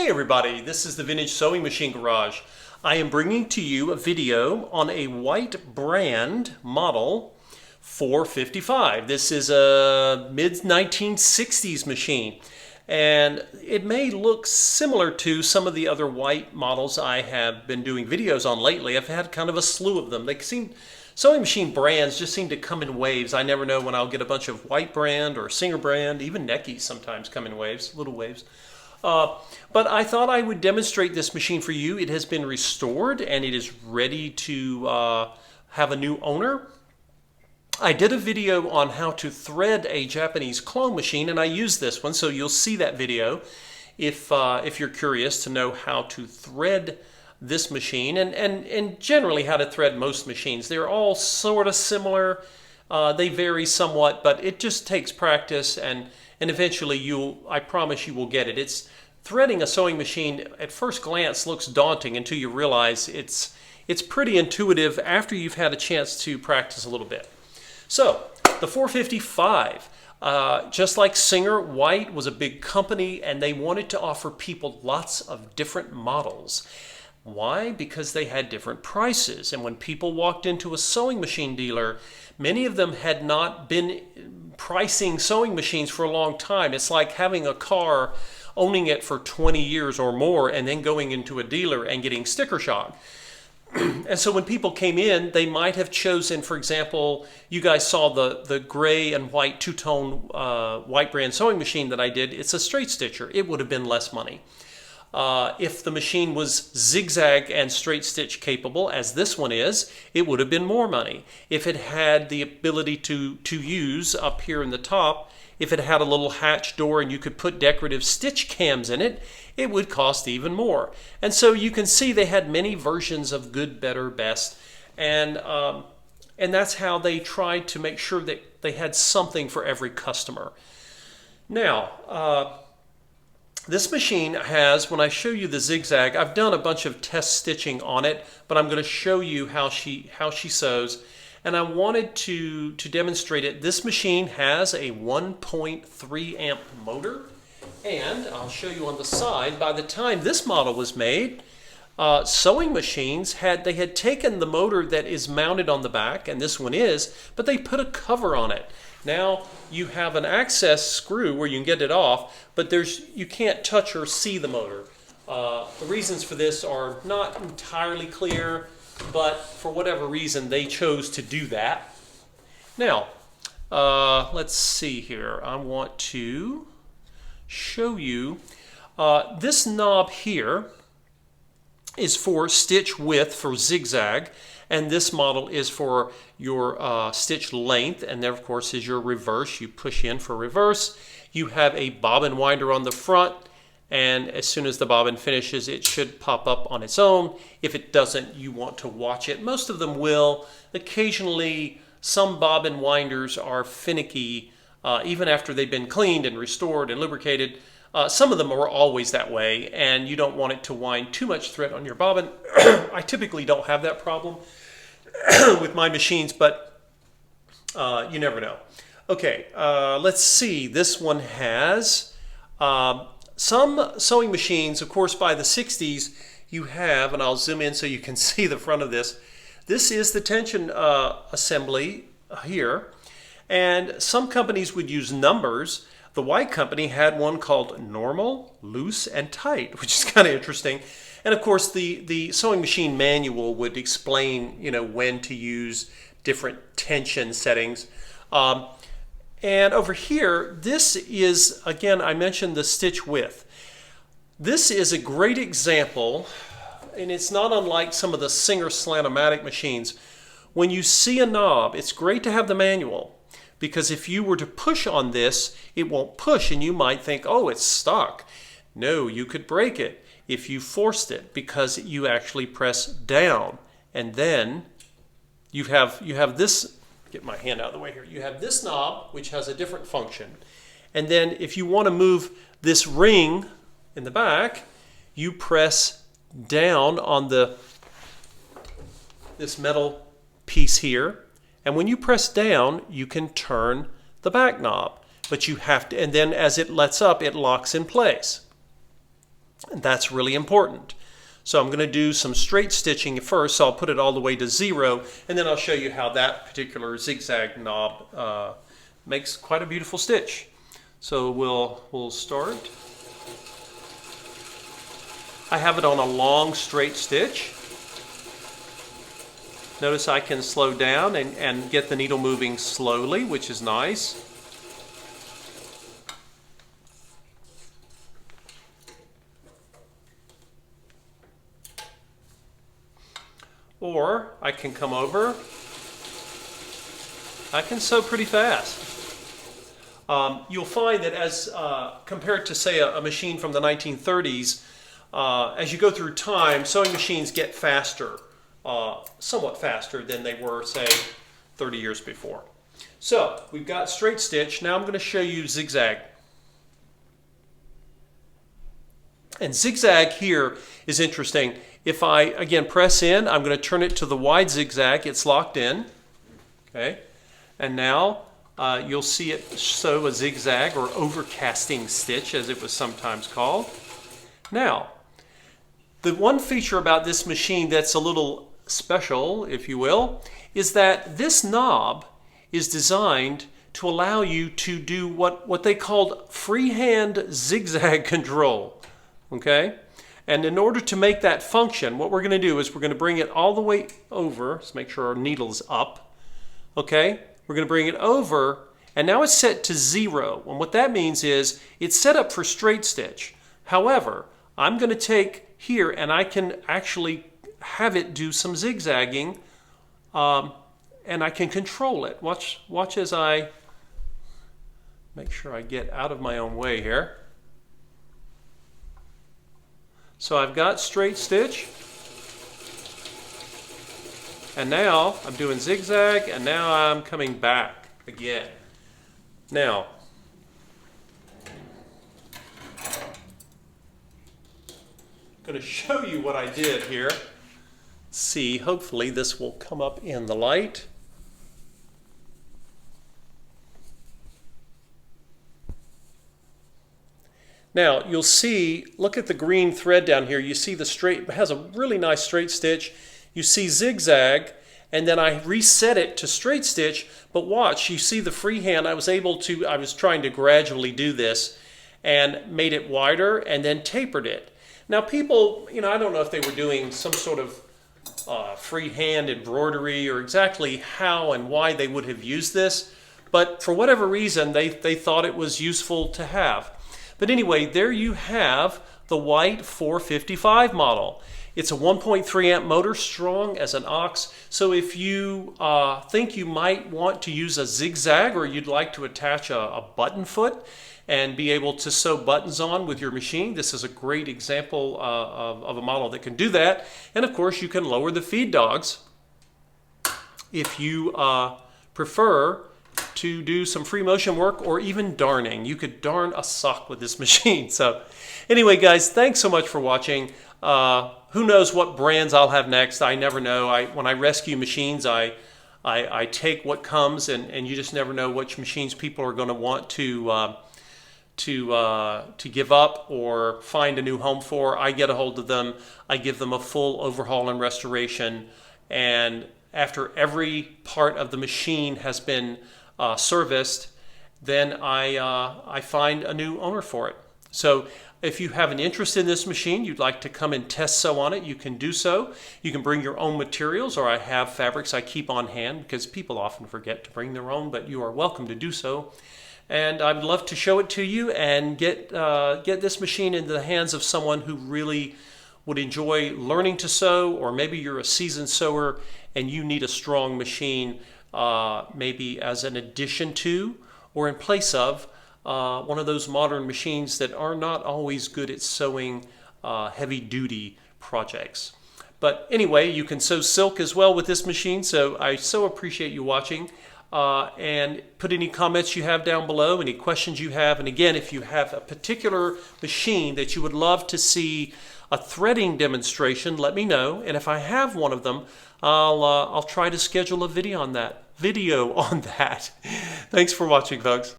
Hey everybody, this is the Vintage Sewing Machine Garage. I am bringing to you a video on a white brand model 455. This is a mid-1960s machine, and it may look similar to some of the other white models I have been doing videos on lately. I've had kind of a slew of them. Sewing machine brands just seem to come in waves. I never know when I'll get a bunch of white brand or Singer brand. Even Neckies sometimes come in waves, little waves. But I thought I would demonstrate this machine for you. It has been restored and it is ready to have a new owner. I did a video on how to thread a Japanese clone machine, and I used this one, so you'll see that video if you're curious to know how to thread this machine and generally how to thread most machines. They're all sort of similar. They vary somewhat, but it just takes practice, and eventually I promise you will get it. Threading a sewing machine at first glance looks daunting until you realize it's pretty intuitive after you've had a chance to practice a little bit. So the 455, just like Singer, White was a big company and they wanted to offer people lots of different models. Why? Because they had different prices, and when people walked into a sewing machine dealer, many of them had not been pricing sewing machines for a long time. It's like having a car, owning it for 20 years or more, and then going into a dealer and getting sticker shock. And so when people came in, they might have chosen, for example, you guys saw the gray and white two-tone white brand sewing machine that I did. It's a straight stitcher. It would have been less money. If the machine was zigzag and straight stitch capable, as this one is, it would have been more money. If it had the ability to use up here in the top, if it had a little hatch door and you could put decorative stitch cams in it, it would cost even more. And so you can see they had many versions of good, better, best, and that's how they tried to make sure that they had something for every customer. Now, this machine has, when I show you the zigzag, I've done a bunch of test stitching on it, but I'm going to show you how she sews. And I wanted to demonstrate it. This machine has a 1.3 amp motor, and I'll show you on the side. By the time this model was made, sewing machines had taken the motor that is mounted on the back, and this one is, but they put a cover on it. Now you have an access screw where you can get it off, but you can't touch or see the motor. The reasons for this are not entirely clear, but for whatever reason they chose to do that. Now, let's see here. I want to show you this knob here is for stitch width for zigzag, and this model is for your stitch length, and there of course is your reverse. You push in for reverse. You have a bobbin winder on the front, and as soon as the bobbin finishes, it should pop up on its own. If it doesn't, you want to watch it. Most of them will. Occasionally, some bobbin winders are finicky, even after they've been cleaned and restored and lubricated. Some of them are always that way, and you don't want it to wind too much thread on your bobbin. I typically don't have that problem with my machines, but you never know. Okay, let's see. This one has some sewing machines, of course, by the 60s, you have, and I'll zoom in so you can see the front of this. This is the tension assembly here, and some companies would use numbers. The White company had one called normal, loose, and tight, which is kind of interesting. And of course, the sewing machine manual would explain, when to use different tension settings. And over here, this is, again, I mentioned the stitch width. This is a great example, and it's not unlike some of the Singer Slant-O-Matic machines. When you see a knob, it's great to have the manual, because if you were to push on this, it won't push, and you might think, oh, it's stuck. No, you could break it if you forced it, because you actually press down, and then you have this. Get my hand out of the way here. You have this knob, which has a different function. And then if you want to move this ring in the back, you press down on this metal piece here. And when you press down, you can turn the back knob. But you have to, and then as it lets up, it locks in place. And that's really important. So I'm going to do some straight stitching first, so I'll put it all the way to 0, and then I'll show you how that particular zigzag knob makes quite a beautiful stitch. So we'll start. I have it on a long straight stitch. Notice I can slow down and get the needle moving slowly, which is nice. Or I can come over. I can sew pretty fast. You'll find that as compared to, say, a machine from the 1930s, as you go through time, sewing machines get faster, somewhat faster than they were, say, 30 years before. So we've got straight stitch. Now I'm going to show you zigzag. And zigzag here is interesting. If I, again, press in, I'm going to turn it to the wide zigzag. It's locked in. Okay. And now you'll see it sew a zigzag or overcasting stitch, as it was sometimes called. Now, the one feature about this machine that's a little special, if you will, is that this knob is designed to allow you to do what they called freehand zigzag control. Okay? And in order to make that function, what we're going to do is we're going to bring it all the way over. Let's make sure our needle's up. Okay? We're going to bring it over, and now it's set to 0. And what that means is it's set up for straight stitch. However, I'm going to take here and I can actually have it do some zigzagging, and I can control it. Watch as I make sure I get out of my own way here. So I've got straight stitch, and now I'm doing zigzag, and now I'm coming back again. Now, I'm going to show you what I did here. See, hopefully this will come up in the light. Now you'll see, look at the green thread down here. You see the straight, it has a really nice straight stitch. You see zigzag, and then I reset it to straight stitch, but watch, you see the freehand, I was trying to gradually do this and made it wider and then tapered it. Now people, I don't know if they were doing some sort of freehand embroidery or exactly how and why they would have used this, but for whatever reason they thought it was useful to have. But anyway, there you have the white 455 model. It's a 1.3 amp motor, strong as an ox. So if you think you might want to use a zigzag, or you'd like to attach a button foot and be able to sew buttons on with your machine, this is a great example of a model that can do that. And of course, you can lower the feed dogs if you prefer to do some free motion work or even darning. You could darn a sock with this machine. So anyway, guys, thanks so much for watching. Who knows what brands I'll have next? I never know. When I rescue machines, I take what comes, and you just never know which machines people are going to want to give up or find a new home for. I get a hold of them. I give them a full overhaul and restoration, and after every part of the machine has been serviced, then I find a new owner for it. So if you have an interest in this machine, you'd like to come and test sew on it, you can do so. You can bring your own materials, or I have fabrics I keep on hand because people often forget to bring their own, but you are welcome to do so. And I'd love to show it to you and get this machine into the hands of someone who really would enjoy learning to sew, or maybe you're a seasoned sewer and you need a strong machine, maybe as an addition to or in place of one of those modern machines that are not always good at sewing heavy-duty projects. But anyway, you can sew silk as well with this machine, so I so appreciate you watching. And put any comments you have down below, any questions you have. And again, if you have a particular machine that you would love to see a threading demonstration, let me know. And if I have one of them, I'll try to schedule a video on that. Thanks for watching, folks.